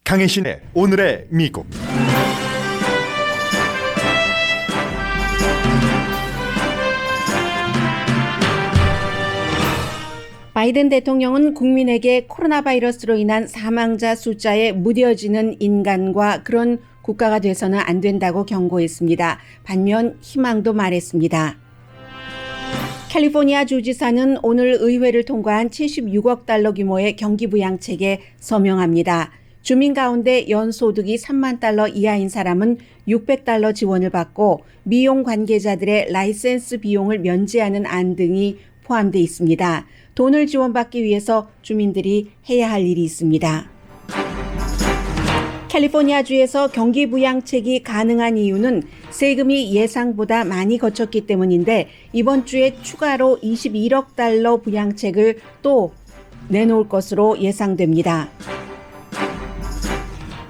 강혜신의 오늘의 미국. 바이든 대통령은 국민에게 코로나 바이러스로 인한 사망자 숫자에 무뎌지는 인간과 그런 국가가 돼서는 안 된다고 경고했습니다. 반면 희망도 말했습니다. 캘리포니아 주지사는 오늘 의회를 통과한 76억 달러 규모의 경기부양책에 서명합니다. 주민 가운데 연소득이 3만 달러 이하인 사람은 600달러 지원을 받고 미용 관계자들의 라이센스 비용을 면제하는 안 등이 포함되어 있습니다. 돈을 지원받기 위해서 주민들이 해야 할 일이 있습니다. 캘리포니아주에서 경기부양책이 가능한 이유는 세금이 예상보다 많이 거쳤기 때문인데 이번 주에 추가로 21억 달러 부양책을 또 내놓을 것으로 예상됩니다.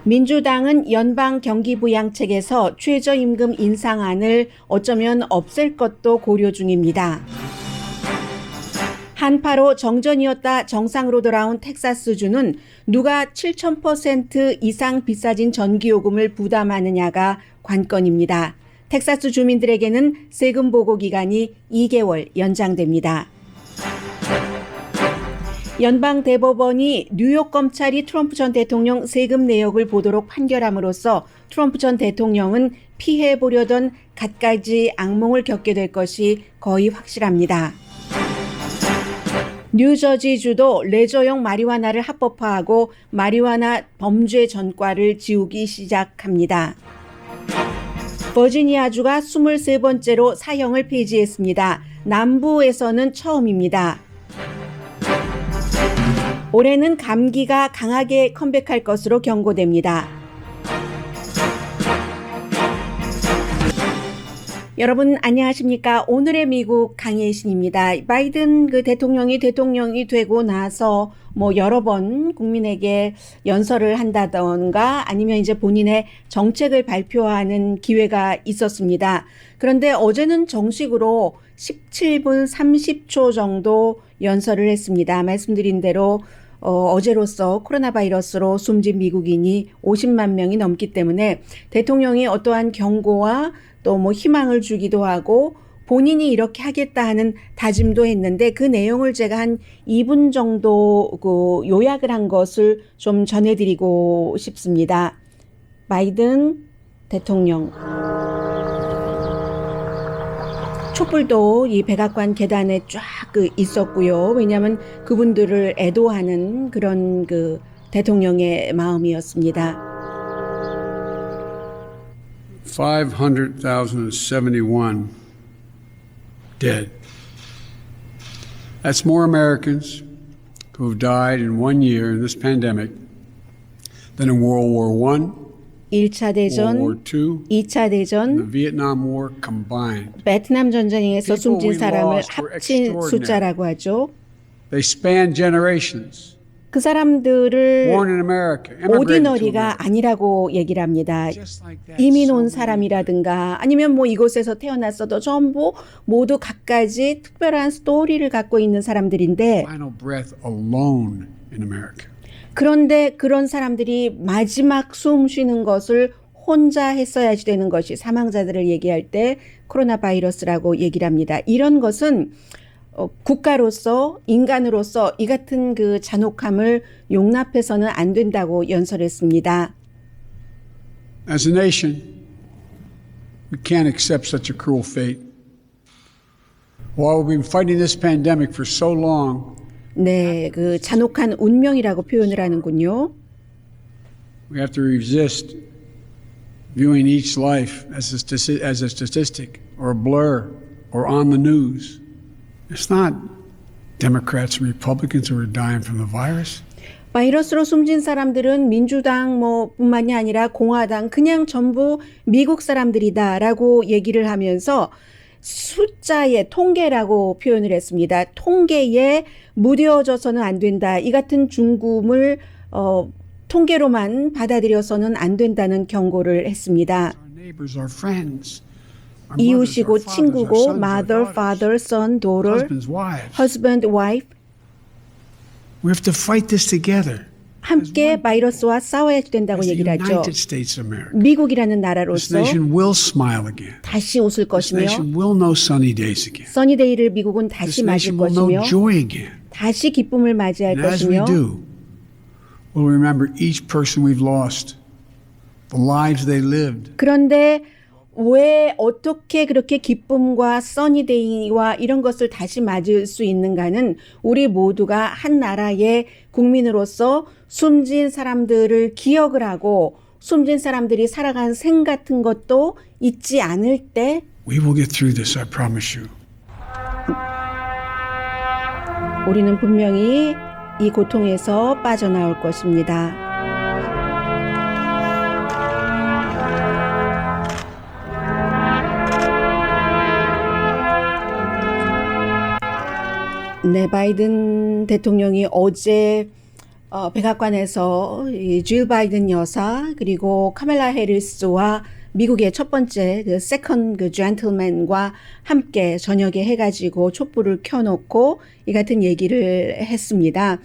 민주당은 연방 경기부양책에서 최저임금 인상안을 어쩌면 없앨 것도 고려 중입니다. 한파로 정전이었다 정상으로 돌아온 텍사스주는 누가 7,000% 이상 비싸진 전기요금을 부담하느냐가 관건입니다. 텍사스 주민들에게는 세금 보고 기간이 2개월 연장됩니다. 연방 대법원이 뉴욕 검찰이 트럼프 전 대통령 세금 내역을 보도록 판결함으로써 트럼프 전 대통령은 피해보려던 갖가지 악몽을 겪게 될 것이 거의 확실합니다. 뉴저지주도 레저용 마리화나를 합법화하고 마리화나 범죄 전과를 지우기 시작합니다. 버지니아주가 23번째로 사형을 폐지했습니다. 남부에서는 처음입니다. 올해는 감기가 강하게 컴백할 것으로 경고됩니다. 여러분 안녕하십니까? 오늘의 미국 강혜신입니다. 바이든 대통령이 되고 나서 여러 번 국민에게 연설을 한다던가 아니면 이제 본인의 정책을 발표하는 기회가 있었습니다. 그런데 어제는 정식으로 17분 30초 정도 연설을 했습니다. 말씀드린 대로 어제로서 코로나 바이러스로 숨진 미국인이 50만 명이 넘기 때문에 대통령이 어떠한 경고와 또 희망을 주기도 하고 본인이 이렇게 하겠다 하는 다짐도 했는데 그 내용을 제가 한 2분 정도 요약을 한 것을 좀 전해드리고 싶습니다. 바이든 대통령. 촛불도 이 백악관 계단에 쫙 있었고요. 왜냐하면 그분들을 애도하는 그런 대통령의 마음이었습니다. 500,071 dead. That's more Americans who have died in 1 year in this pandemic than in World War I, 1차 대전, World War II, 2차 대전, the Vietnam War combined. 베트남 전쟁에서 숨진 사람을 합친 숫자라고 하죠. They span generations. 그 사람들을 Born in America, immigrated to 오디너리가 America. 아니라고 얘기를 합니다. Just like that, 이민 온 so many 사람이라든가 아니면 이곳에서 태어났어도 전부 모두 각가지 특별한 스토리를 갖고 있는 사람들인데 final breath alone in America. 그런데 그런 사람들이 마지막 숨 쉬는 것을 혼자 했어야지 되는 것이 사망자들을 얘기할 때 코로나 바이러스라고 얘기를 합니다. 이런 것은 국가로서 인간으로서 이 같은 잔혹함을 용납해서는 안 된다고 연설했습니다. As a nation, we can't accept such a cruel fate. While we've been fighting this pandemic for so long, 네, 잔혹한 운명이라고 표현을 하는군요. we have to resist viewing each life as a statistic or a blur or on the news. It's not Democrats and Republicans who are dying from the virus. 바이러스로 숨진 사람들은 민주당 뿐만이 아니라 공화당 그냥 전부 미국 사람들이다라고 얘기를 하면서 숫자의 통계라고 표현을 했습니다. 통계에 무뎌져서는 안 된다. 이 같은 중금을 통계로만 받아들여서는 안 된다는 경고를 했습니다. 이웃이고 친구고 mother, father, son, daughter, husband, wife. We have to fight this together. 함께 바이러스와 싸워야 된다고 as the 얘기를 하죠. United States of America. 미국이라는 This 나라로서 nation will smile again. 다시 웃을 This 것이며 nation will know sunny days again. 써니데이를 미국은 This 다시 맞을 nation will know 것이며 joy again. 다시 기쁨을 맞이할 And as we 것이며 do, we'll remember each person we've lost, the lives they lived. 그런데 왜 어떻게 그렇게 기쁨과 써니데이와 이런 것을 다시 맞을 수 있는가는 우리 모두가 한 나라의 국민으로서 숨진 사람들을 기억을 하고 숨진 사람들이 살아간 생 같은 것도 잊지 않을 때 We will get through this, I promise you. 우리는 분명히 이 고통에서 빠져나올 것입니다. 네, 바이든 대통령이 어제 백악관에서 줄 바이든 여사 그리고 카멜라 해리스와 미국의 첫 번째 그 세컨 그 젠틀맨과 함께 저녁에 해가지고 촛불을 켜놓고 이 같은 얘기를 했습니다.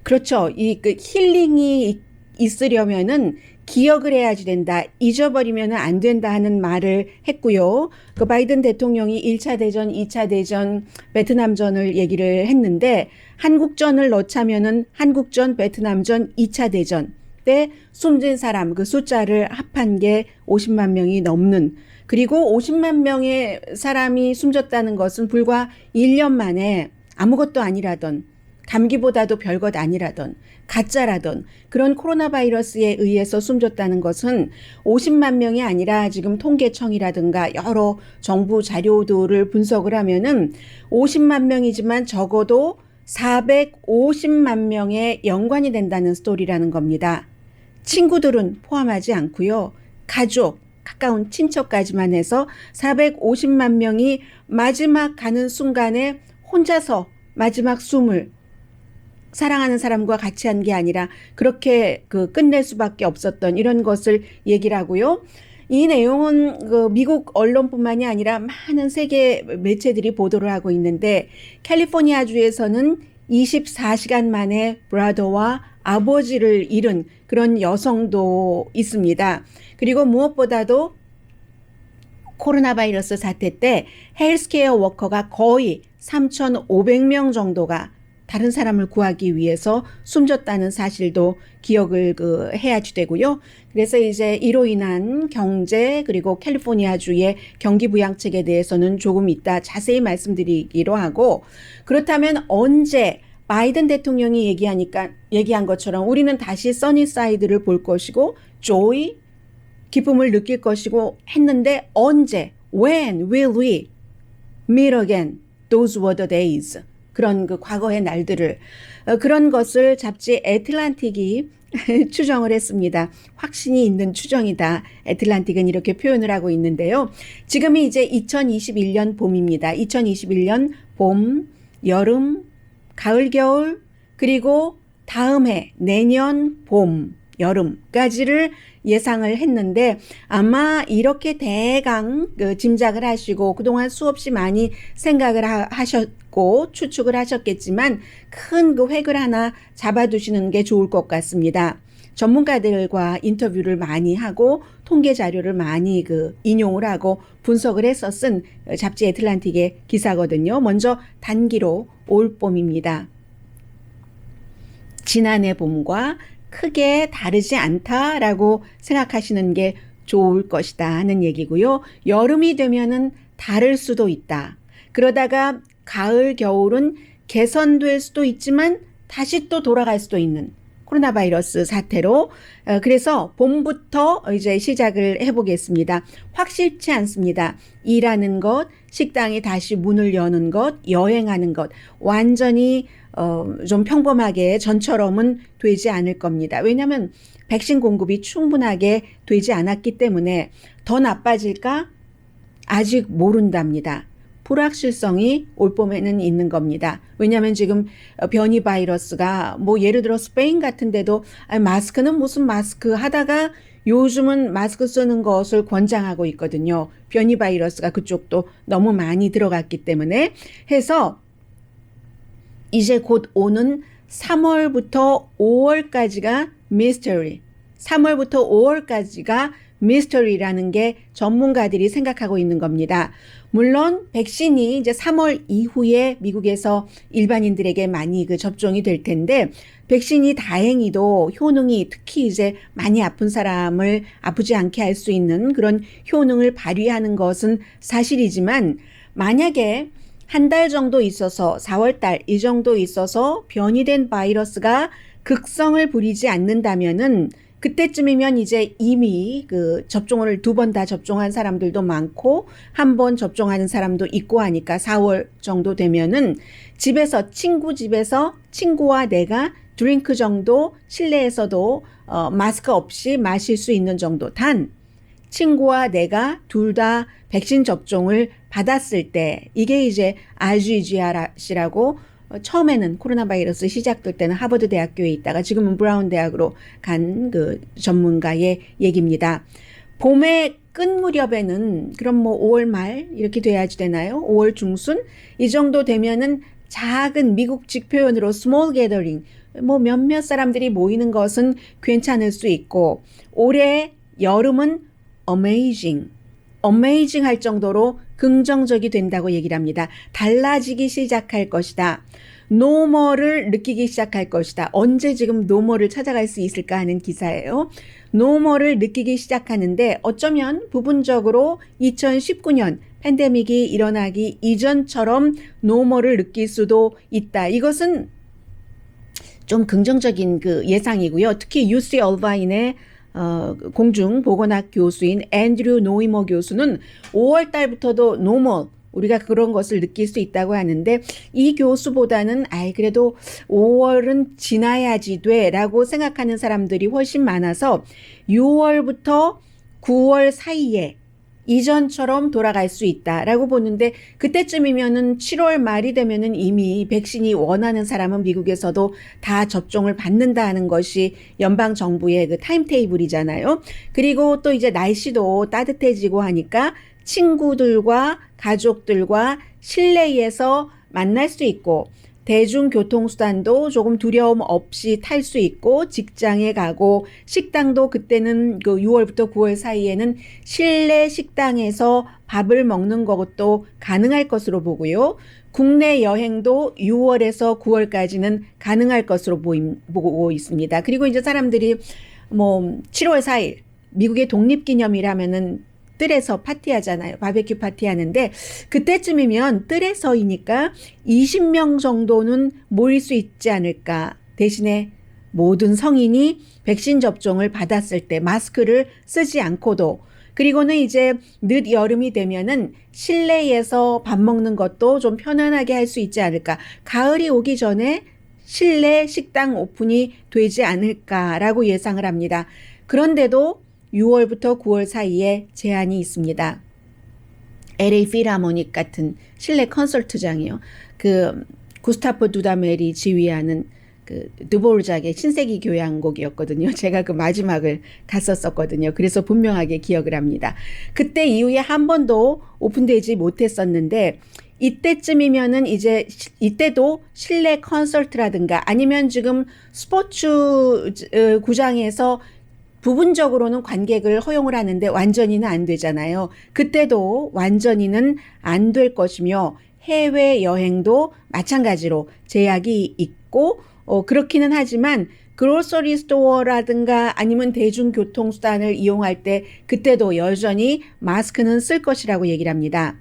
그렇죠. 이 그 힐링이 있으려면은 기억을 해야지 된다. 잊어버리면 안 된다 하는 말을 했고요. 그 바이든 대통령이 1차 대전, 2차 대전, 베트남전을 얘기를 했는데 한국전을 넣자면은 한국전, 베트남전, 2차 대전 때 숨진 사람 그 숫자를 합한 게 50만 명이 넘는 그리고 50만 명의 사람이 숨졌다는 것은 불과 1년 만에 아무것도 아니라던 감기보다도 별것 아니라던 가짜라던 그런 코로나 바이러스에 의해서 숨졌다는 것은 50만 명이 아니라 지금 통계청이라든가 여러 정부 자료들을 분석을 하면은 50만 명이지만 적어도 450만 명의 연관이 된다는 스토리라는 겁니다. 친구들은 포함하지 않고요. 가족, 가까운 친척까지만 해서 450만 명이 마지막 가는 순간에 혼자서 마지막 숨을 사랑하는 사람과 같이 한 게 아니라 그렇게 그 끝낼 수밖에 없었던 이런 것을 얘기를 하고요. 이 내용은 그 미국 언론뿐만이 아니라 많은 세계 매체들이 보도를 하고 있는데 캘리포니아주에서는 24시간 만에 브라더와 아버지를 잃은 그런 여성도 있습니다. 그리고 무엇보다도 코로나 바이러스 사태 때 헬스케어 워커가 거의 3,500명 정도가 다른 사람을 구하기 위해서 숨졌다는 사실도 기억을 해야지 되고요. 그래서 이제 이로 인한 경제 그리고 캘리포니아주의 경기 부양책에 대해서는 조금 이따 자세히 말씀드리기로 하고 그렇다면 언제 바이든 대통령이 얘기한 것처럼 우리는 다시 써니사이드를 볼 것이고 조이 기쁨을 느낄 것이고 했는데 언제 when will we meet again those were the days 그런 그 과거의 날들을 그런 것을 잡지 애틀란틱이 추정을 했습니다. 확신이 있는 추정이다. 애틀란틱은 이렇게 표현을 하고 있는데요. 지금이 이제 2021년 봄입니다. 2021년 봄, 여름, 가을, 겨울 그리고 다음 해 내년 봄, 여름까지를 예상을 했는데 아마 이렇게 대강 짐작을 하시고 그동안 수없이 많이 생각을 하셨고 추측을 하셨겠지만 큰 그 획을 하나 잡아두시는 게 좋을 것 같습니다. 전문가들과 인터뷰를 많이 하고 통계 자료를 많이 인용을 하고 분석을 해서 쓴 잡지 애틀란틱의 기사거든요. 먼저 단기로 올 봄입니다. 지난해 봄과 크게 다르지 않다라고 생각하시는 게 좋을 것이다 하는 얘기고요. 여름이 되면은 다를 수도 있다. 그러다가 가을, 겨울은 개선될 수도 있지만 다시 또 돌아갈 수도 있는 코로나 바이러스 사태로 그래서 봄부터 이제 시작을 해보겠습니다. 확실치 않습니다. 일하는 것, 식당이 다시 문을 여는 것, 여행하는 것 완전히 좀 평범하게 전처럼은 되지 않을 겁니다. 왜냐하면 백신 공급이 충분하게 되지 않았기 때문에 더 나빠질까? 아직 모른답니다. 불확실성이 올 봄에는 있는 겁니다. 왜냐하면 지금 변이 바이러스가 뭐 예를 들어 스페인 같은 데도 마스크는 무슨 마스크 하다가 요즘은 마스크 쓰는 것을 권장하고 있거든요. 변이 바이러스가 그쪽도 너무 많이 들어갔기 때문에 해서 이제 곧 오는 3월부터 5월까지가 미스터리. 3월부터 5월까지가 미스터리라는 게 전문가들이 생각하고 있는 겁니다. 물론 백신이 이제 3월 이후에 미국에서 일반인들에게 많이 접종이 될 텐데 백신이 다행히도 효능이 특히 이제 많이 아픈 사람을 아프지 않게 할 수 있는 그런 효능을 발휘하는 것은 사실이지만 만약에 한 달 정도 있어서 4월 달 이 정도 있어서 변이된 바이러스가 극성을 부리지 않는다면은 그때쯤이면 이제 이미 접종을 2번 다 접종한 사람들도 많고 1번 접종하는 사람도 있고 하니까 4월 정도 되면은 집에서 친구 집에서 친구와 내가 드링크 정도 실내에서도 마스크 없이 마실 수 있는 정도. 단 친구와 내가 둘 다 백신 접종을 받았을 때 이게 이제 RGGR이라고 처음에는 코로나 바이러스 시작될 때는 하버드 대학교에 있다가 지금은 브라운 대학으로 간 전문가의 얘기입니다. 봄의 끝 무렵에는 그럼 뭐 5월 말 이렇게 돼야지 되나요? 5월 중순 이 정도 되면은 작은 미국식 표현으로 small gathering 뭐 몇몇 사람들이 모이는 것은 괜찮을 수 있고 올해 여름은 amazing 할 정도로 긍정적이 된다고 얘기를 합니다. 달라지기 시작할 것이다. 노멀을 느끼기 시작할 것이다. 언제 지금 노멀을 찾아갈 수 있을까 하는 기사예요. 노멀을 느끼기 시작하는데 어쩌면 부분적으로 2019년 팬데믹이 일어나기 이전처럼 노멀을 느낄 수도 있다. 이것은 좀 긍정적인 예상이고요. 특히 UC 얼바인의 공중보건학 교수인 앤드류 노이머 교수는 5월 달부터도 노멀 우리가 그런 것을 느낄 수 있다고 하는데 이 교수보다는 그래도 5월은 지나야지 돼라고 생각하는 사람들이 훨씬 많아서 6월부터 9월 사이에 이전처럼 돌아갈 수 있다라고 보는데 그때쯤이면은 7월 말이 되면은 이미 백신이 원하는 사람은 미국에서도 다 접종을 받는다 하는 것이 연방 정부의 타임테이블이잖아요. 그리고 또 이제 날씨도 따뜻해지고 하니까 친구들과 가족들과 실내에서 만날 수 있고 대중교통수단도 조금 두려움 없이 탈 수 있고 직장에 가고 식당도 그때는 6월부터 9월 사이에는 실내 식당에서 밥을 먹는 것도 가능할 것으로 보고요. 국내 여행도 6월에서 9월까지는 가능할 것으로 보고 있습니다. 그리고 이제 사람들이 7월 4일 미국의 독립기념이라면은 뜰에서 파티하잖아요. 바베큐 파티하는데 그때쯤이면 뜰에서이니까 20명 정도는 모일 수 있지 않을까. 대신에 모든 성인이 백신 접종을 받았을 때 마스크를 쓰지 않고도 그리고는 이제 늦 여름이 되면은 실내에서 밥 먹는 것도 좀 편안하게 할 수 있지 않을까. 가을이 오기 전에 실내 식당 오픈이 되지 않을까라고 예상을 합니다. 그런데도 6월부터 9월 사이에 제한이 있습니다. LA 필하모닉 같은 실내 콘서트장이요. 구스타프 두다멜이 지휘하는 드보르작의 신세기 교향곡이었거든요. 제가 마지막을 갔었거든요. 그래서 분명하게 기억을 합니다. 그때 이후에 한 번도 오픈되지 못했었는데 이때쯤이면은 이제 이때도 실내 콘서트라든가 아니면 지금 스포츠 구장에서 부분적으로는 관객을 허용을 하는데 완전히는 안 되잖아요. 그때도 완전히는 안 될 것이며 해외여행도 마찬가지로 제약이 있고 그렇기는 하지만 그로서리 스토어라든가 아니면 대중교통수단을 이용할 때 그때도 여전히 마스크는 쓸 것이라고 얘기를 합니다.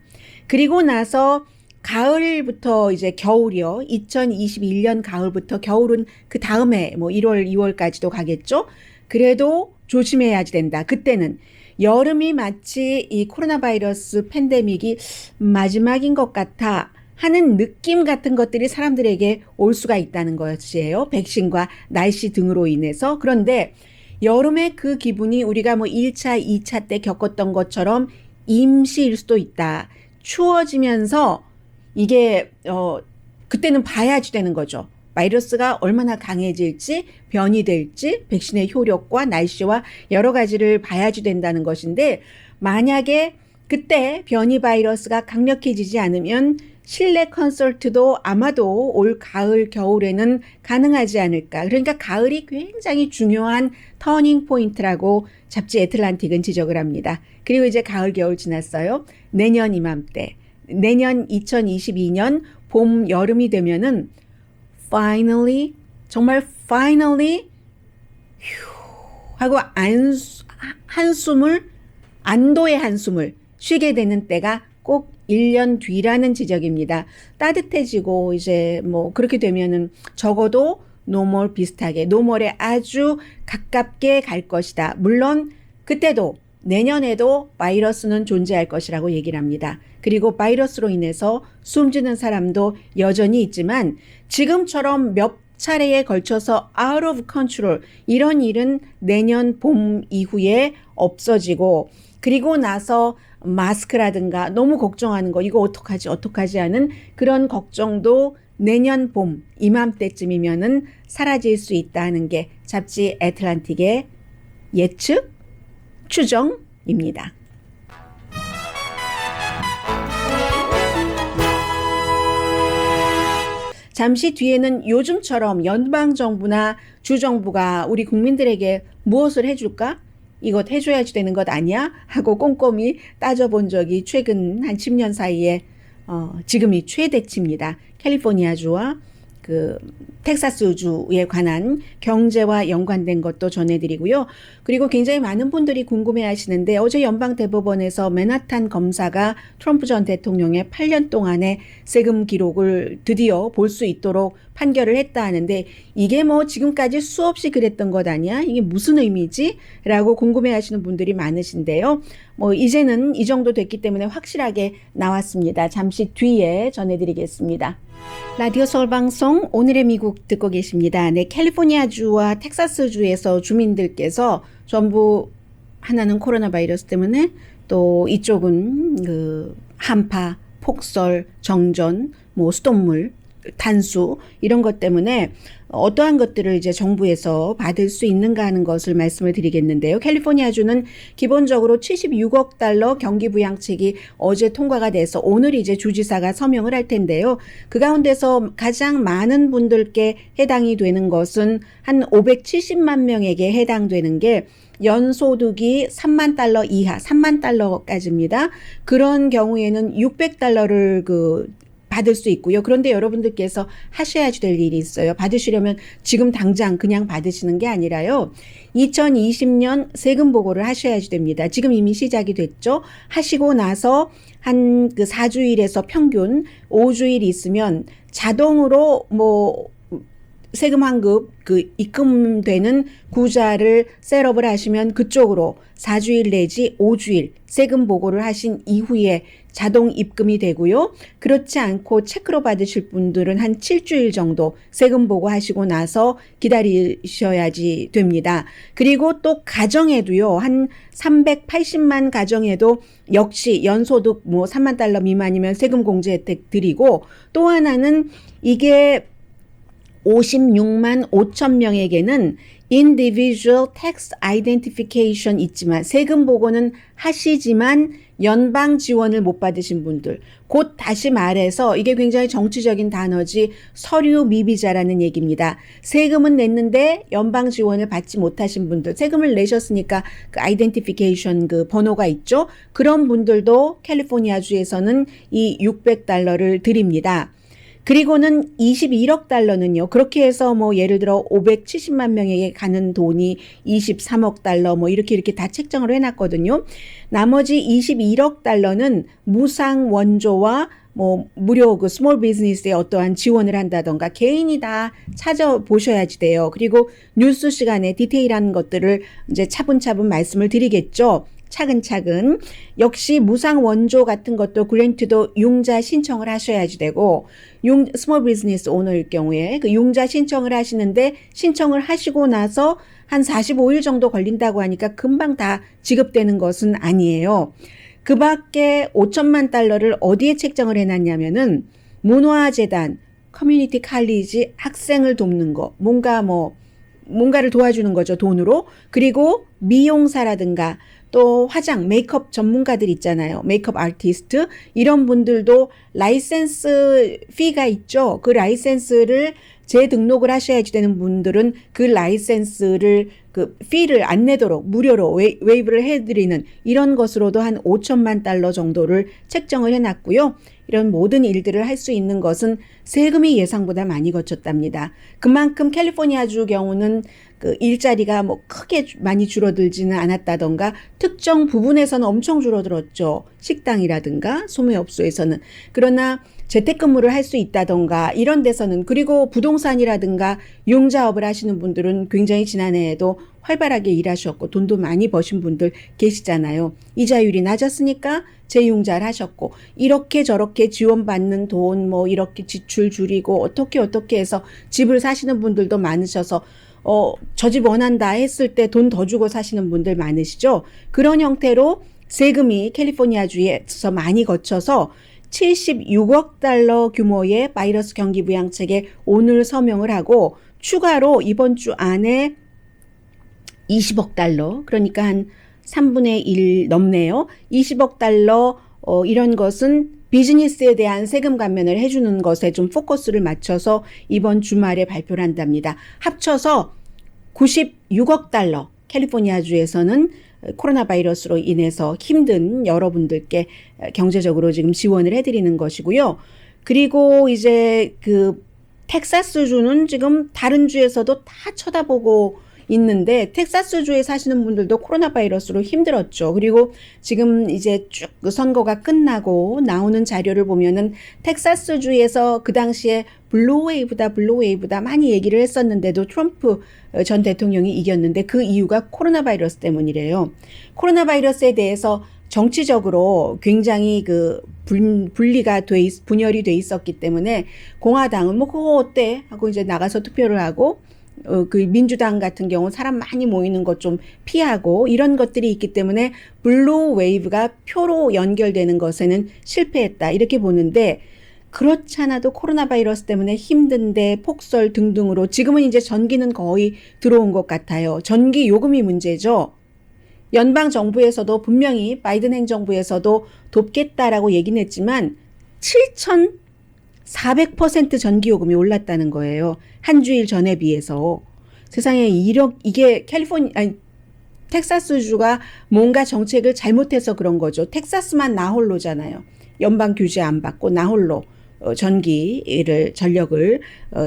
그리고 나서 가을부터 이제 겨울이요. 2021년 가을부터 겨울은 그 다음에 1월, 2월까지도 가겠죠. 그래도 조심해야지 된다. 그때는 여름이 마치 이 코로나 바이러스 팬데믹이 마지막인 것 같아 하는 느낌 같은 것들이 사람들에게 올 수가 있다는 것이에요. 백신과 날씨 등으로 인해서. 그런데 여름에 그 기분이 우리가 1차, 2차 때 겪었던 것처럼 임시일 수도 있다. 추워지면서 이게 그때는 봐야지 되는 거죠. 바이러스가 얼마나 강해질지 변이될지 백신의 효력과 날씨와 여러 가지를 봐야지 된다는 것인데 만약에 그때 변이 바이러스가 강력해지지 않으면 실내 콘서트도 아마도 올 가을 겨울에는 가능하지 않을까. 그러니까 가을이 굉장히 중요한 터닝 포인트라고 잡지 애틀란틱은 지적을 합니다. 그리고 이제 가을 겨울 지났어요. 내년 이맘때, 내년 2022년 봄 여름이 되면은 finally, 정말 finally 하고 한숨을, 안도의 한숨을 쉬게 되는 때가 꼭 1년 뒤라는 지적입니다. 따뜻해지고 이제 뭐 그렇게 되면은 적어도 노멀 비슷하게, 노멀에 아주 가깝게 갈 것이다. 물론 그때도 내년에도 바이러스는 존재할 것이라고 얘기를 합니다. 그리고 바이러스로 인해서 숨지는 사람도 여전히 있지만 지금처럼 몇 차례에 걸쳐서 out of control 이런 일은 내년 봄 이후에 없어지고 그리고 나서 마스크라든가 너무 걱정하는 거 이거 어떡하지 하는 그런 걱정도 내년 봄 이맘때쯤이면은 사라질 수 있다는 게 잡지 애틀란틱의 예측 추정입니다. 잠시 뒤에는 요즘처럼 연방정부나 주정부가 우리 국민들에게 무엇을 해줄까? 이것 해줘야지 되는 것 아니야? 하고 꼼꼼히 따져본 적이 최근 한 10년 사이에 지금이 최대치입니다. 캘리포니아주와 그 텍사스주에 관한 경제와 연관된 것도 전해드리고요. 그리고 굉장히 많은 분들이 궁금해하시는데 어제 연방대법원에서 맨하탄 검사가 트럼프 전 대통령의 8년 동안의 세금 기록을 드디어 볼 수 있도록 판결을 했다 하는데 이게 뭐 지금까지 수없이 그랬던 것 아니야? 이게 무슨 의미지? 라고 궁금해하시는 분들이 많으신데요. 뭐 이제는 이 정도 됐기 때문에 확실하게 나왔습니다. 잠시 뒤에 전해드리겠습니다. 라디오 서울 방송 오늘의 미국 듣고 계십니다. 네, 캘리포니아주와 텍사스주에서 주민들께서 전부 하나는 코로나 바이러스 때문에 또 이쪽은 그 한파, 폭설, 정전, 뭐 수돗물, 단수 이런 것 때문에 어떠한 것들을 이제 정부에서 받을 수 있는가 하는 것을 말씀을 드리겠는데요. 캘리포니아주는 기본적으로 76억 달러 경기 부양책이 어제 통과가 돼서 오늘 이제 주지사가 서명을 할 텐데요. 그 가운데서 가장 많은 분들께 해당이 되는 것은 한 570만 명에게 해당되는 게 연소득이 3만 달러 이하, 3만 달러까지입니다. 그런 경우에는 600달러를 받을 수 있고요. 그런데 여러분들께서 하셔야지 될 일이 있어요. 받으시려면 지금 당장 그냥 받으시는 게 아니라요. 2020년 세금 보고를 하셔야지 됩니다. 지금 이미 시작이 됐죠. 하시고 나서 한 4주일에서 평균 5주일 있으면 자동으로 세금 환급 입금되는 구자를 셋업을 하시면 그쪽으로 4주일 내지 5주일 세금 보고를 하신 이후에 자동 입금이 되고요. 그렇지 않고 체크로 받으실 분들은 한 7주일 정도 세금 보고하시고 나서 기다리셔야지 됩니다. 그리고 또 가정에도요. 한 380만 가정에도 역시 연소득 3만 달러 미만이면 세금 공제 혜택 드리고 또 하나는 이게 56만 5천 명에게는 individual tax identification 있지만 세금 보고는 하시지만 연방 지원을 못 받으신 분들, 곧 다시 말해서 이게 굉장히 정치적인 단어지 서류 미비자라는 얘기입니다. 세금은 냈는데 연방 지원을 받지 못하신 분들, 세금을 내셨으니까 그 아이덴티피케이션 번호가 있죠. 그런 분들도 캘리포니아주에서는 이 600달러를 드립니다. 그리고는 21억 달러는요. 그렇게 해서 예를 들어 570만 명에게 가는 돈이 23억 달러 이렇게 다 책정을 해놨거든요. 나머지 21억 달러는 무상 원조와 무료 스몰 비즈니스에 어떠한 지원을 한다던가 개인이 다 찾아보셔야지 돼요. 그리고 뉴스 시간에 디테일한 것들을 이제 차분차분 말씀을 드리겠죠. 차근차근. 역시 무상 원조 같은 것도 그랜트도 융자 신청을 하셔야지 되고 스몰 비즈니스 오너일 경우에 그 융자 신청을 하시는데 신청을 하시고 나서 한 45일 정도 걸린다고 하니까 금방 다 지급되는 것은 아니에요. 그 밖에 5천만 달러를 어디에 책정을 해놨냐면은 문화재단, 커뮤니티 칼리지 학생을 돕는 거, 뭔가를 도와주는 거죠, 돈으로. 그리고 미용사라든가 또 화장, 메이크업 전문가들 있잖아요. 메이크업 아티스트 이런 분들도 라이센스 피가 있죠. 그 라이센스를 재등록을 하셔야지 되는 분들은 그 라이센스를 그 피를 안 내도록 무료로 웨이브를 해드리는 이런 것으로도 한 5천만 달러 정도를 책정을 해놨고요. 이런 모든 일들을 할 수 있는 것은 세금이 예상보다 많이 거쳤답니다. 그만큼 캘리포니아주 경우는 그 일자리가 뭐 크게 많이 줄어들지는 않았다던가 특정 부분에서는 엄청 줄어들었죠. 식당이라든가 소매업소에서는. 그러나 재택근무를 할 수 있다던가 이런 데서는 그리고 부동산이라든가 융자업을 하시는 분들은 굉장히 지난해에도 활발하게 일하셨고 돈도 많이 버신 분들 계시잖아요. 이자율이 낮았으니까 재융자를 하셨고 이렇게 저렇게 지원받는 돈 뭐 이렇게 지출 줄이고 어떻게 해서 집을 사시는 분들도 많으셔서 저 집 원한다 했을 때 돈 더 주고 사시는 분들 많으시죠. 그런 형태로 세금이 캘리포니아주에서 많이 거쳐서 76억 달러 규모의 바이러스 경기 부양책에 오늘 서명을 하고 추가로 이번 주 안에 20억 달러 그러니까 한 3분의 1 넘네요. 20억 달러 이런 것은 비즈니스에 대한 세금 감면을 해주는 것에 좀 포커스를 맞춰서 이번 주말에 발표를 한답니다. 합쳐서 96억 달러 캘리포니아주에서는 코로나 바이러스로 인해서 힘든 여러분들께 경제적으로 지금 지원을 해드리는 것이고요. 그리고 이제 그 텍사스주는 지금 다른 주에서도 다 쳐다보고 있는데 텍사스주에 사시는 분들도 코로나 바이러스로 힘들었죠. 그리고 지금 이제 쭉 선거가 끝나고 나오는 자료를 보면은 텍사스주에서 그 당시에 블루웨이브다 많이 얘기를 했었는데도 트럼프 전 대통령이 이겼는데 그 이유가 코로나 바이러스 때문이래요. 코로나 바이러스에 대해서 정치적으로 굉장히 그 분열이 돼 있었기 때문에 공화당은 뭐 그거 어때 하고 이제 나가서 투표를 하고 그 민주당 같은 경우 사람 많이 모이는 것 좀 피하고 이런 것들이 있기 때문에 블루 웨이브가 표로 연결되는 것에는 실패했다 이렇게 보는데 그렇지 않아도 코로나 바이러스 때문에 힘든데 폭설 등등으로 지금은 이제 전기는 거의 들어온 것 같아요. 전기 요금이 문제죠. 연방 정부에서도 분명히 바이든 행정부에서도 돕겠다라고 얘기는 했지만 7,400% 전기요금이 올랐다는 거예요. 한 주일 전에 비해서. 세상에 이게 텍사스주가 뭔가 정책을 잘못해서 그런 거죠. 텍사스만 나홀로잖아요. 연방 규제 안 받고 나홀로 전력을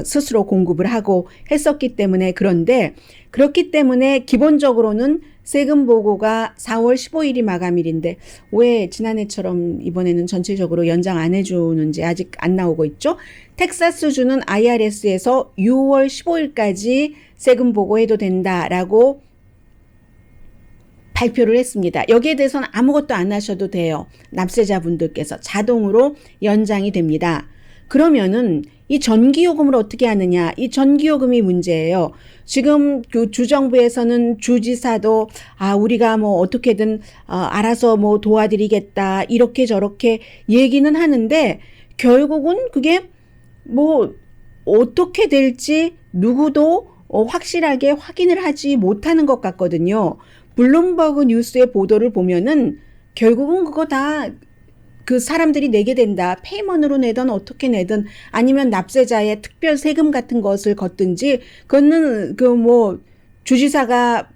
스스로 공급을 하고 했었기 때문에 그런데 그렇기 때문에 기본적으로는 세금 보고가 4월 15일이 마감일인데 왜 지난해처럼 이번에는 전체적으로 연장 안 해주는지 아직 안 나오고 있죠. 텍사스주는 IRS에서 6월 15일까지 세금 보고해도 된다라고 발표를 했습니다. 여기에 대해서는 아무것도 안 하셔도 돼요. 납세자분들께서 자동으로 연장이 됩니다. 그러면은 이 전기요금을 어떻게 하느냐? 이 전기요금이 문제예요. 지금 그 주정부에서는 주지사도 우리가 뭐 어떻게든 알아서 뭐 도와드리겠다 이렇게 저렇게 얘기는 하는데 결국은 그게 뭐 어떻게 될지 누구도 확실하게 확인을 하지 못하는 것 같거든요. 블룸버그 뉴스의 보도를 보면은 결국은 그거 다 그 사람들이 내게 된다. 페이먼으로 내든 어떻게 내든 아니면 납세자의 특별 세금 같은 것을 걷든지 그거는 그 뭐 주지사가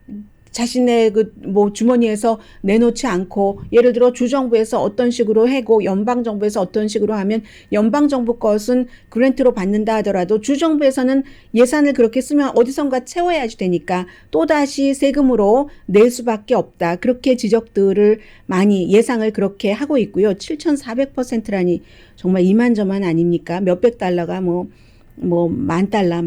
자신의 그 뭐 주머니에서 내놓지 않고 예를 들어 주정부에서 어떤 식으로 하고 연방정부에서 어떤 식으로 하면 연방정부 것은 그랜트로 받는다 하더라도 주정부에서는 예산을 그렇게 쓰면 어디선가 채워야지 되니까 또다시 세금으로 낼 수밖에 없다. 그렇게 지적들을 많이 예상을 그렇게 하고 있고요. 7,400%라니 정말 이만저만 아닙니까? 몇백 달러가 뭐 만 달러,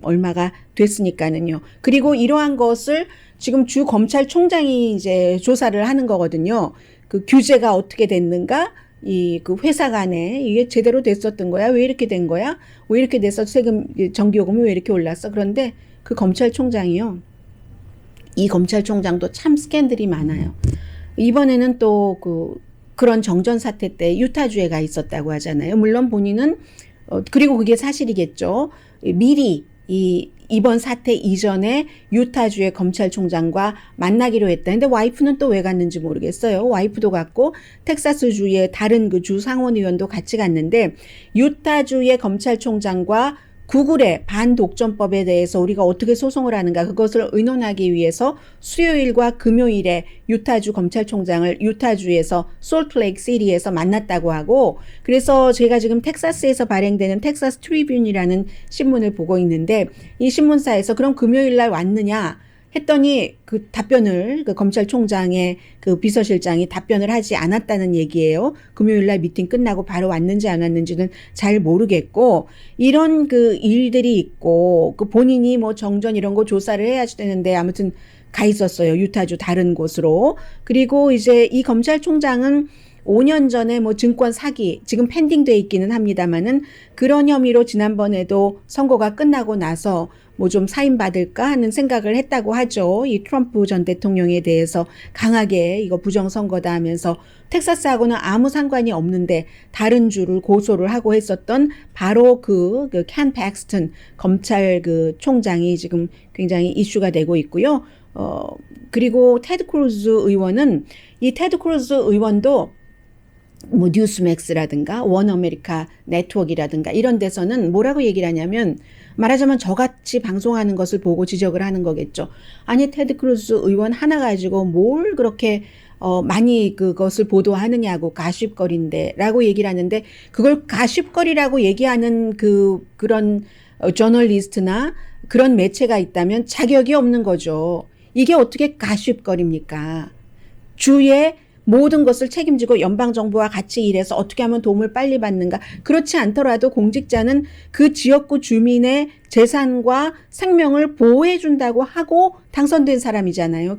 얼마가 됐으니까는요. 그리고 이러한 것을 지금 주 검찰총장이 이제 조사를 하는 거거든요. 그 규제가 어떻게 됐는가? 그 회사 간에 이게 제대로 됐었던 거야? 왜 이렇게 된 거야? 왜 이렇게 돼서 전기요금이 왜 이렇게 올랐어? 그런데 그 검찰총장이요. 이 검찰총장도 참 스캔들이 많아요. 이번에는 또 그런 정전 사태 때 유타주에 가 있었다고 하잖아요. 물론 본인은 그리고 그게 사실이겠죠. 미리 이 이번 사태 이전에 유타주의 검찰총장과 만나기로 했다. 근데 와이프는 또 왜 갔는지 모르겠어요. 와이프도 갔고 텍사스주의 다른 그 주 상원의원도 같이 갔는데 유타주의 검찰총장과 구글의 반독점법에 대해서 우리가 어떻게 소송을 하는가 그것을 의논하기 위해서 수요일과 금요일에 유타주 검찰총장을 유타주에서 솔트레이크 시티에서 만났다고 하고 그래서 제가 지금 텍사스에서 발행되는 텍사스 트리뷴이라는 신문을 보고 있는데 이 신문사에서 그럼 금요일 날 왔느냐 했더니 그 답변을 그 검찰총장의 그 비서실장이 답변을 하지 않았다는 얘기예요. 금요일 날 미팅 끝나고 바로 왔는지 안 왔는지는 잘 모르겠고 이런 그 일들이 있고 그 본인이 뭐 정전 이런 거 조사를 해야지 되는데 아무튼 가 있었어요. 유타주 다른 곳으로. 그리고 이제 이 검찰총장은 5년 전에 뭐 증권 사기 지금 펜딩돼 있기는 합니다만은 그런 혐의로 지난번에도 선거가 끝나고 나서 뭐 좀 사인 받을까 하는 생각을 했다고 하죠. 이 트럼프 전 대통령에 대해서 강하게 이거 부정선거다 하면서 텍사스하고는 아무 상관이 없는데 다른 주를 고소를 하고 했었던 바로 그 켄 팩스턴 검찰 그 총장이 지금 굉장히 이슈가 되고 있고요. 그리고 테드 크루즈 의원은 이 테드 크루즈 의원도 뭐 뉴스맥스라든가 원어메리카 네트워크라든가 이런 데서는 뭐라고 얘기를 하냐면 말하자면 저같이 방송하는 것을 보고 지적을 하는 거겠죠. 아니 테드 크루즈 의원 하나 가지고 뭘 그렇게 많이 그것을 보도하느냐고 가십거리인데 라고 얘기를 하는데 그걸 가십거리라고 얘기하는 그런 저널리스트나 그런 매체가 있다면 자격이 없는 거죠. 이게 어떻게 가십거리입니까? 주의 모든 것을 책임지고 연방정부와 같이 일해서 어떻게 하면 도움을 빨리 받는가. 그렇지 않더라도 공직자는 그 지역구 주민의 재산과 생명을 보호해 준다고 하고 당선된 사람이잖아요.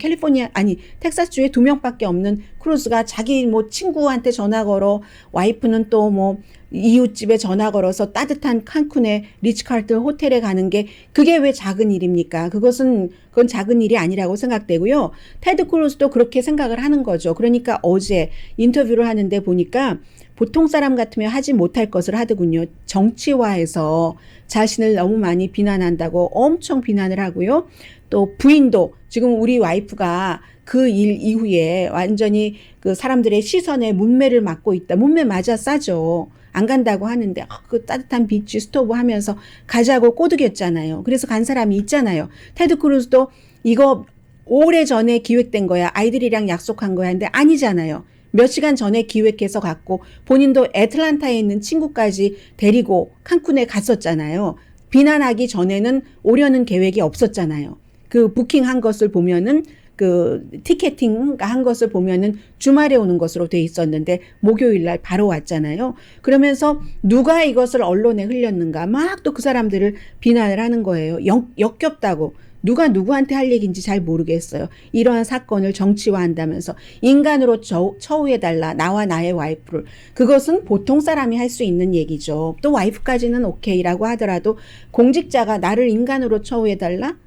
텍사스주에 2명밖에 없는 크루즈가 자기 뭐 친구한테 전화 걸어 와이프는 또 뭐 이웃집에 전화 걸어서 따뜻한 칸쿤의 리츠카르튼 호텔에 가는 게 그게 왜 작은 일입니까? 그건 작은 일이 아니라고 생각되고요. 테드 크루즈도 그렇게 생각을 하는 거죠. 그러니까 어제 인터뷰를 하는데 보니까 보통 사람 같으면 하지 못할 것을 하더군요. 정치화해서 자신을 너무 많이 비난한다고 엄청 비난을 하고요. 또 부인도 지금 우리 와이프가 그 일 이후에 완전히 그 사람들의 시선에 문매를 맞고 있다. 문매 맞아 싸죠. 안 간다고 하는데 그 따뜻한 비치 스토브 하면서 가자고 꼬드겼잖아요. 그래서 간 사람이 있잖아요. 테드 크루즈도 이거 오래전에 기획된 거야. 아이들이랑 약속한 거야. 근데 아니잖아요. 몇 시간 전에 기획해서 갔고 본인도 애틀란타에 있는 친구까지 데리고 칸쿤에 갔었잖아요. 비난하기 전에는 오려는 계획이 없었잖아요. 그 부킹한 것을 보면은 그 티켓팅 한 것을 보면은 주말에 오는 것으로 돼 있었는데 목요일 날 바로 왔잖아요. 그러면서 누가 이것을 언론에 흘렸는가 막 또 그 사람들을 비난을 하는 거예요. 역겹다고. 누가 누구한테 할 얘기인지 잘 모르겠어요. 이러한 사건을 정치화한다면서 인간으로 처우해달라. 나와 나의 와이프를. 그것은 보통 사람이 할 수 있는 얘기죠. 또 와이프까지는 오케이라고 하더라도 공직자가 나를 인간으로 처우해달라?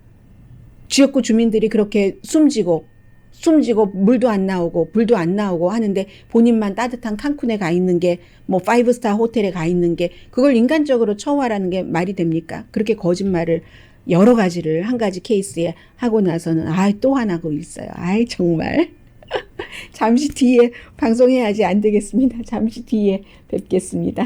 지역구 주민들이 그렇게 숨지고 물도 안 나오고 불도 안 나오고 하는데 본인만 따뜻한 칸쿤에 가 있는 게 뭐 5스타 호텔에 가 있는 게 그걸 인간적으로 처우하라는 게 말이 됩니까? 그렇게 거짓말을 여러 가지를 한 가지 케이스에 하고 나서는 또 하나고 있어요. 정말 잠시 뒤에 방송해야지 안 되겠습니다. 잠시 뒤에 뵙겠습니다.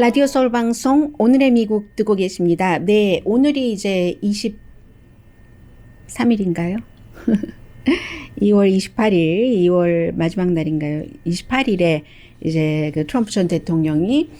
라디오 서울 방송 오늘의 미국 듣고 계십니다. 네, 오늘이 이제 23일인가요? 2월 28일, 2월 마지막 날인가요? 28일에 이제 그 트럼프 전 대통령이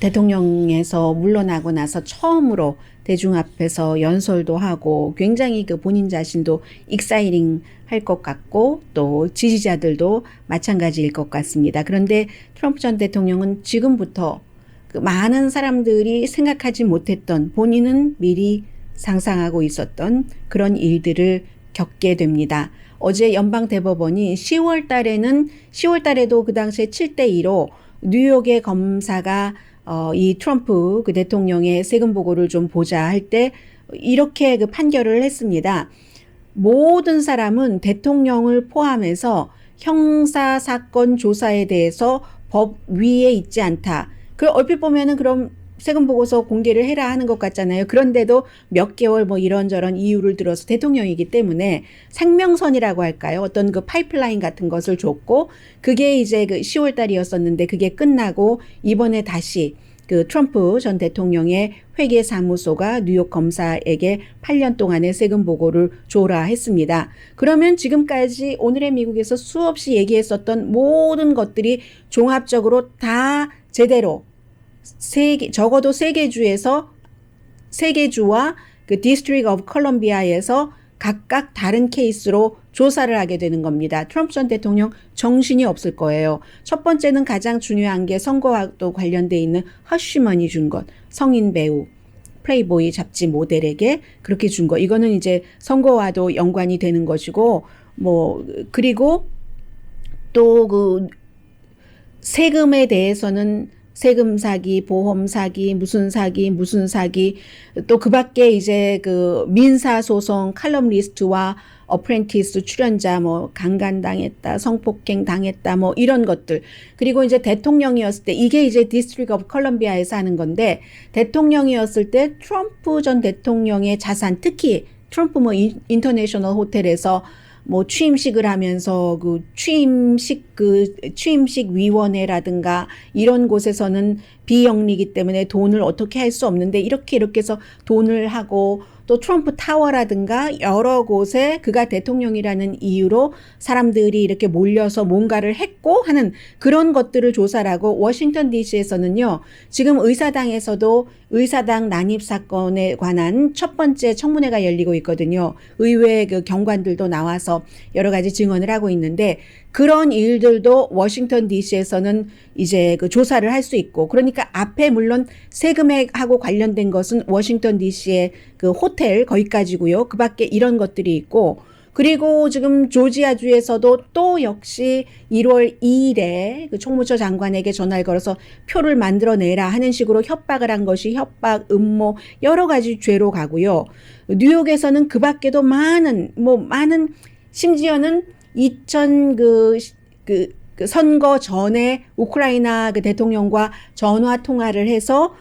대통령에서 물러나고 나서 처음으로 대중 앞에서 연설도 하고 굉장히 그 본인 자신도 익사이팅 할 것 같고 또 지지자들도 마찬가지일 것 같습니다. 그런데 트럼프 전 대통령은 지금부터 그 많은 사람들이 생각하지 못했던 본인은 미리 상상하고 있었던 그런 일들을 겪게 됩니다. 어제 연방대법원이 10월 달에도 그 당시에 7대2로 뉴욕의 검사가 이 트럼프 그 대통령의 세금 보고를 좀 보자 할 때 이렇게 그 판결을 했습니다. 모든 사람은 대통령을 포함해서 형사사건 조사에 대해서 법 위에 있지 않다. 그 얼핏 보면은 그럼 세금 보고서 공개를 해라 하는 것 같잖아요. 그런데도 몇 개월 뭐 이런저런 이유를 들어서 대통령이기 때문에 생명선이라고 할까요? 어떤 그 파이프라인 같은 것을 줬고 그게 이제 그 10월 달이었었는데 그게 끝나고 이번에 다시 그 트럼프 전 대통령의 회계사무소가 뉴욕 검사에게 8년 동안의 세금 보고를 줘라 했습니다. 그러면 지금까지 오늘의 미국에서 수없이 얘기했었던 모든 것들이 종합적으로 다 제대로 적어도 세 개 주에서 세 개 주와 그 디스트릭 오브 컬럼비아에서 각각 다른 케이스로 조사를 하게 되는 겁니다. 트럼프 전 대통령 정신이 없을 거예요. 첫 번째는 가장 중요한 게 선거와도 관련돼 있는 허쉬머니 준 것. 성인 배우, 플레이보이 잡지 모델에게 그렇게 준 거. 이거는 이제 선거와도 연관이 되는 것이고 뭐 그리고 또 그 세금에 대해서는 세금 사기, 보험 사기, 무슨 사기, 또 그 밖에 이제 그 민사 소송, 칼럼니스트와 어프렌티스 출연자 뭐 강간당했다, 성폭행 당했다 뭐 이런 것들. 그리고 이제 대통령이었을 때 이게 이제 디스트릭 오브 컬럼비아에서 하는 건데 대통령이었을 때 트럼프 전 대통령의 자산 특히 트럼프 뭐 인터내셔널 호텔에서 뭐 취임식을 하면서 그 취임식 위원회라든가 이런 곳에서는 비영리이기 때문에 돈을 어떻게 할 수 없는데 이렇게 해서 돈을 하고 또 트럼프 타워라든가 여러 곳에 그가 대통령이라는 이유로 사람들이 이렇게 몰려서 뭔가를 했고 하는 그런 것들을 조사를 하고 워싱턴 DC에서는요. 지금 의사당에서도 의사당 난입 사건에 관한 첫 번째 청문회가 열리고 있거든요. 의회 그 경관들도 나와서 여러 가지 증언을 하고 있는데 그런 일들도 워싱턴 DC에서는 이제 그 조사를 할 수 있고 그러니까 앞에 물론 세금액하고 관련된 것은 워싱턴 DC의 그 호텔 거기까지고요. 그 밖에 이런 것들이 있고 그리고 지금 조지아주에서도 또 역시 1월 2일에 그 총무처 장관에게 전화를 걸어서 표를 만들어내라 하는 식으로 협박을 한 것이 협박, 음모 여러 가지 죄로 가고요. 뉴욕에서는 그 밖에도 많은 심지어는 2000 그 선거 전에 우크라이나 그 대통령과 전화 통화를 해서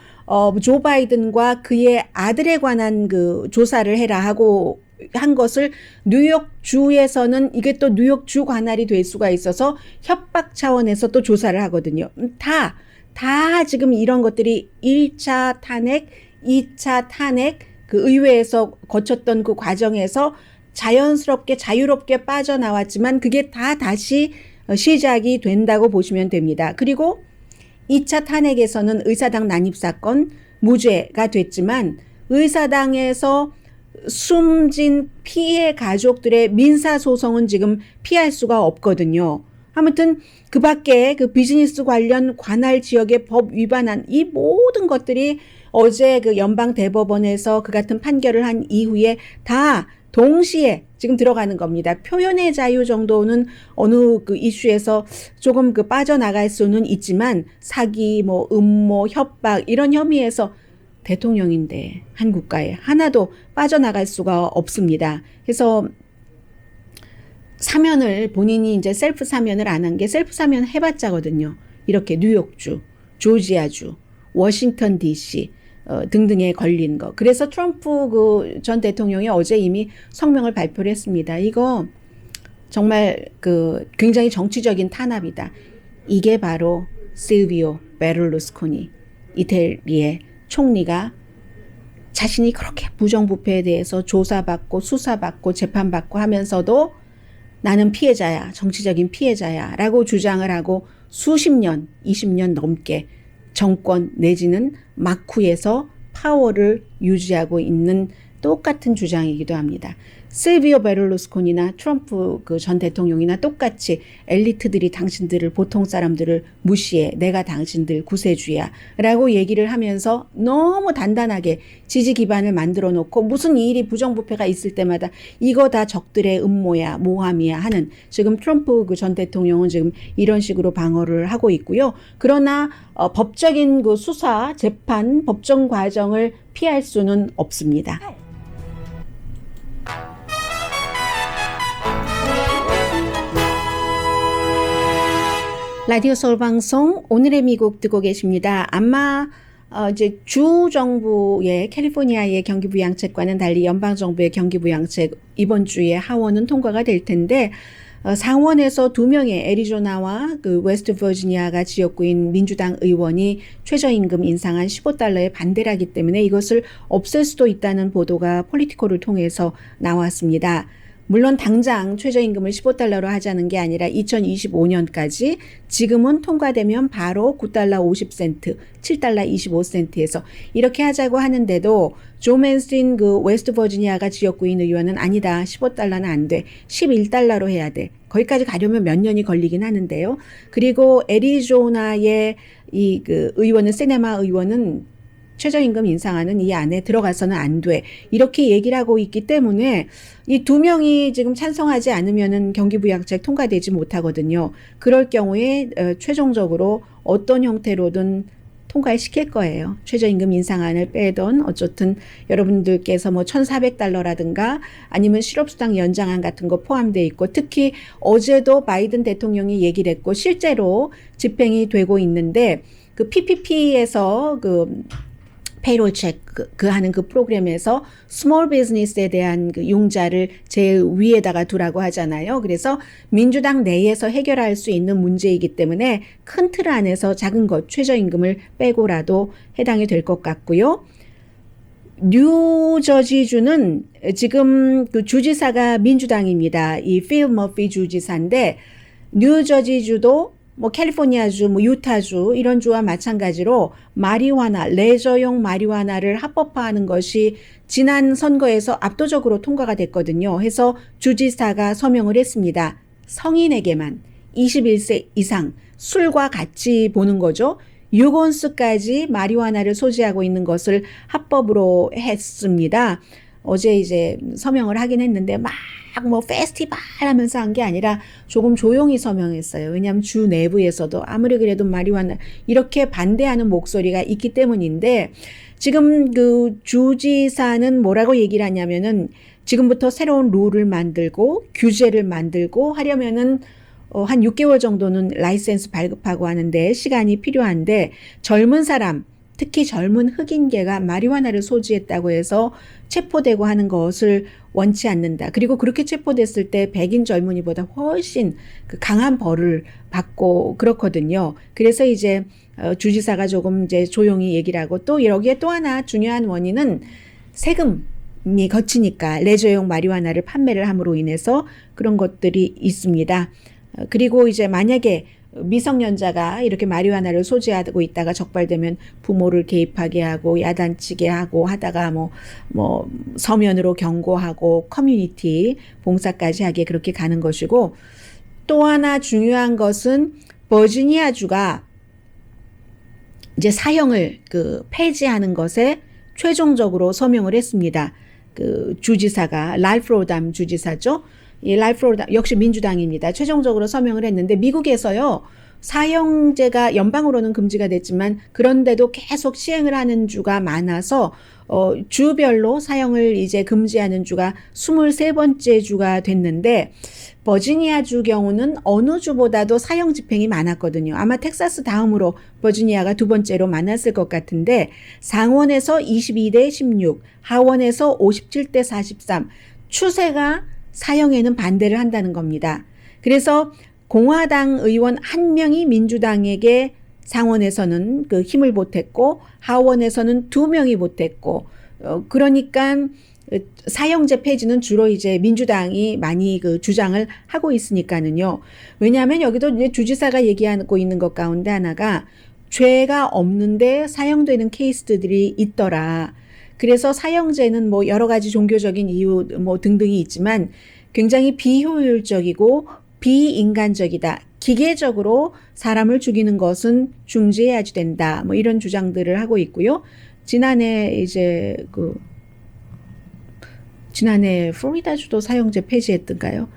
조 바이든과 그의 아들에 관한 그 조사를 해라 하고 한 것을 뉴욕주에서는 이게 또 뉴욕주 관할이 될 수가 있어서 협박 차원에서 또 조사를 하거든요. 다 지금 이런 것들이 1차 탄핵, 2차 탄핵 그 의회에서 거쳤던 그 과정에서 자연스럽게 자유롭게 빠져나왔지만 그게 다 다시 시작이 된다고 보시면 됩니다. 그리고 2차 탄핵에서는 의사당 난입 사건 무죄가 됐지만 의사당에서 숨진 피해 가족들의 민사소송은 지금 피할 수가 없거든요. 아무튼 그 밖에 그 비즈니스 관련 관할 지역의 법 위반한 이 모든 것들이 어제 그 연방 대법원에서 그 같은 판결을 한 이후에 다 동시에 지금 들어가는 겁니다. 표현의 자유 정도는 어느 그 이슈에서 조금 그 빠져나갈 수는 있지만 사기, 뭐 음모, 협박 이런 혐의에서 대통령인데 한 국가에 하나도 빠져나갈 수가 없습니다. 그래서 사면을 본인이 이제 셀프 사면을 안 한 게 셀프 사면 해봤자거든요. 이렇게 뉴욕주, 조지아주, 워싱턴 DC 등등에 걸린 거. 그래서 트럼프 그 전 대통령이 어제 이미 성명을 발표를 했습니다. 이거 정말 그 굉장히 정치적인 탄압이다. 이게 바로 실비오 베를루스코니 이태리의 총리가 자신이 그렇게 부정부패에 대해서 조사받고 수사받고 재판받고 하면서도 나는 피해자야, 정치적인 피해자야 라고 주장을 하고 수십 년, 20년 넘게 정권 내지는 마쿠에서 파워를 유지하고 있는 똑같은 주장이기도 합니다. 실비오 베를루스코니나 트럼프 그 전 대통령이나 똑같이 엘리트들이 당신들을 보통 사람들을 무시해. 내가 당신들 구세주야 라고 얘기를 하면서 너무 단단하게 지지 기반을 만들어 놓고 무슨 일이 부정부패가 있을 때마다 이거 다 적들의 음모야 모함이야 하는 지금 트럼프 그 전 대통령은 지금 이런 식으로 방어를 하고 있고요. 그러나 법적인 그 수사, 재판, 법정 과정을 피할 수는 없습니다. 라디오 서울 방송 오늘의 미국 듣고 계십니다. 아마 이제 주 정부의 캘리포니아의 경기부양책과는 달리 연방 정부의 경기부양책 이번 주에 하원은 통과가 될 텐데 상원에서 2명의 애리조나와 그 웨스트 버지니아가 지역구인 민주당 의원이 최저임금 인상안 15달러에 반대를 하기 때문에 이것을 없앨 수도 있다는 보도가 폴리티코를 통해서 나왔습니다. 물론 당장 최저임금을 15달러로 하자는 게 아니라 2025년까지 지금은 통과되면 바로 9달러 50센트, 7달러 25센트에서 이렇게 하자고 하는데도 조 맨스틴 그 웨스트 버지니아가 지역구인 의원은 아니다. 15달러는 안 돼. 11달러로 해야 돼. 거기까지 가려면 몇 년이 걸리긴 하는데요. 그리고 애리조나의 이 그 의원은 세네마 의원은 최저임금 인상안은 이 안에 들어가서는 안 돼. 이렇게 얘기를 하고 있기 때문에 이 2명이 지금 찬성하지 않으면은 경기부양책 통과되지 못하거든요. 그럴 경우에 최종적으로 어떤 형태로든 통과시킬 거예요. 최저임금 인상안을 빼던 어쨌든 여러분들께서 뭐 1,400달러라든가 아니면 실업수당 연장안 같은 거 포함되어 있고 특히 어제도 바이든 대통령이 얘기를 했고 실제로 집행이 되고 있는데 그 PPP에서 그 페이롤 체크 그 하는 그 프로그램에서 스몰 비즈니스에 대한 그 융자를 제일 위에다가 두라고 하잖아요. 그래서 민주당 내에서 해결할 수 있는 문제이기 때문에 큰 틀 안에서 작은 것 최저임금을 빼고라도 해당이 될 것 같고요. 뉴저지주는 지금 그 주지사가 민주당입니다. 이 필 머피 주지사인데 뉴저지주도 뭐 캘리포니아주, 뭐 유타주 이런 주와 마찬가지로 마리화나 레저용 마리화나를 합법화하는 것이 지난 선거에서 압도적으로 통과가 됐거든요. 해서 주지사가 서명을 했습니다. 성인에게만 21세 이상 술과 같이 보는 거죠. 6온스까지 마리화나를 소지하고 있는 것을 합법으로 했습니다. 어제 이제 서명을 하긴 했는데 막 뭐 페스티벌 하면서 한 게 아니라 조금 조용히 서명했어요. 왜냐하면 주 내부에서도 아무리 그래도 마리화나 이렇게 반대하는 목소리가 있기 때문인데 지금 그 주지사는 뭐라고 얘기를 하냐면은 지금부터 새로운 룰을 만들고 규제를 만들고 하려면은 한 6개월 정도는 라이센스 발급하고 하는데 시간이 필요한데 젊은 사람 특히 젊은 흑인계가 마리화나를 소지했다고 해서 체포되고 하는 것을 원치 않는다. 그리고 그렇게 체포됐을 때 백인 젊은이보다 훨씬 그 강한 벌을 받고 그렇거든요. 그래서 이제 주지사가 조금 이제 조용히 얘기를 하고 또 여기에 또 하나 중요한 원인은 세금이 거치니까 레저용 마리화나를 판매를 함으로 인해서 그런 것들이 있습니다. 그리고 이제 만약에 미성년자가 이렇게 마리화나를 소지하고 있다가 적발되면 부모를 개입하게 하고 야단치게 하고 하다가 뭐 서면으로 경고하고 커뮤니티 봉사까지 하게 그렇게 가는 것이고 또 하나 중요한 것은 버지니아주가 이제 사형을 그 폐지하는 것에 최종적으로 서명을 했습니다. 그 주지사가 랄프 로담 주지사죠. 이 랄프 로담 역시 민주당입니다. 최종적으로 서명을 했는데 미국에서요. 사형제가 연방으로는 금지가 됐지만 그런데도 계속 시행을 하는 주가 많아서 주별로 사형을 이제 금지하는 주가 23번째 주가 됐는데 버지니아주 경우는 어느 주보다도 사형 집행이 많았거든요. 아마 텍사스 다음으로 버지니아가 두 번째로 많았을 것 같은데 상원에서 22대 16, 하원에서 57대 43 추세가 사형에는 반대를 한다는 겁니다. 그래서 공화당 의원 한 명이 민주당에게 상원에서는 그 힘을 보탰고 하원에서는 2명이 보탰고 그러니까 사형제 폐지는 주로 이제 민주당이 많이 그 주장을 하고 있으니까는요. 왜냐하면 여기도 이제 주지사가 얘기하고 있는 것 가운데 하나가 죄가 없는데 사형되는 케이스들이 있더라. 그래서 사형제는 뭐 여러 가지 종교적인 이유 뭐 등등이 있지만 굉장히 비효율적이고 비인간적이다. 기계적으로 사람을 죽이는 것은 중지해야지 된다. 뭐 이런 주장들을 하고 있고요. 지난해 플로리다주도 사형제 폐지했던가요?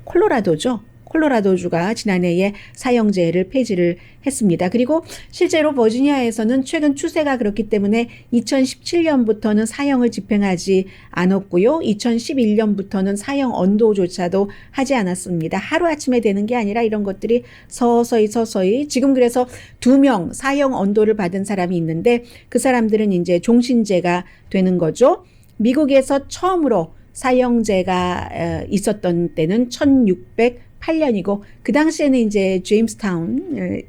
콜로라도죠. 콜로라도주가 지난해에 사형제를 폐지를 했습니다. 그리고 실제로 버지니아에서는 최근 추세가 그렇기 때문에 2017년부터는 사형을 집행하지 않았고요. 2011년부터는 사형 언도조차도 하지 않았습니다. 하루아침에 되는 게 아니라 이런 것들이 서서히 지금 그래서 2명 사형 언도를 받은 사람이 있는데 그 사람들은 이제 종신제가 되는 거죠. 미국에서 처음으로 사형제가 있었던 때는 1608년이고 그 당시에는 이제 제임스타운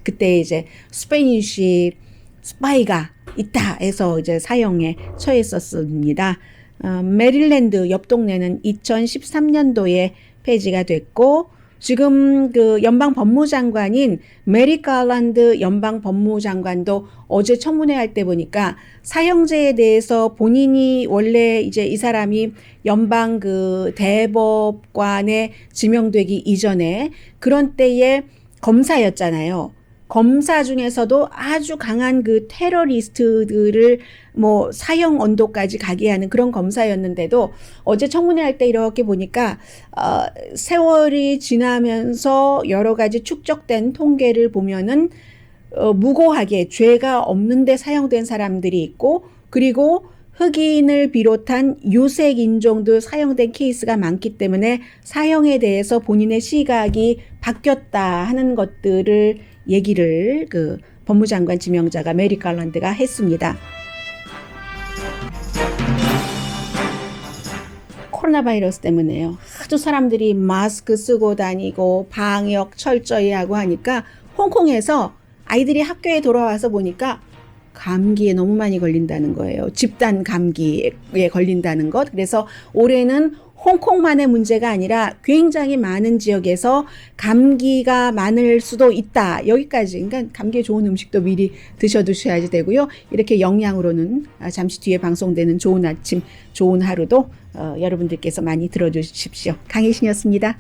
그때 이제 스페니쉬 스파이가 있다 해서 이제 사형에 처했었습니다. 메릴랜드 옆 동네는 2013년도에 폐지가 됐고 지금 그 연방 법무장관인 메리 갈란드 연방 법무장관도 어제 청문회 할 때 보니까 사형제에 대해서 본인이 원래 이제 이 사람이 연방 그 대법관에 지명되기 이전에 그런 때에 검사였잖아요. 검사 중에서도 아주 강한 그 테러리스트들을 뭐 사형 언도까지 가게 하는 그런 검사였는데도 어제 청문회 할 때 이렇게 보니까 세월이 지나면서 여러 가지 축적된 통계를 보면은 무고하게 죄가 없는데 사형된 사람들이 있고 그리고 흑인을 비롯한 유색 인종도 사형된 케이스가 많기 때문에 사형에 대해서 본인의 시각이 바뀌었다 하는 것들을 얘기를 그 법무장관 지명자가 메리 갈란드가 했습니다. 코로나 바이러스 때문에요. 아주 사람들이 마스크 쓰고 다니고 방역 철저히 하고 하니까 홍콩에서 아이들이 학교에 돌아와서 보니까 감기에 너무 많이 걸린다는 거예요. 집단 감기에 걸린다는 것. 그래서 올해는 홍콩만의 문제가 아니라 굉장히 많은 지역에서 감기가 많을 수도 있다. 여기까지. 그러니까 감기에 좋은 음식도 미리 드셔두셔야지 되고요. 이렇게 영양으로는 잠시 뒤에 방송되는 좋은 아침, 좋은 하루도 여러분들께서 많이 들어주십시오. 강혜신이었습니다.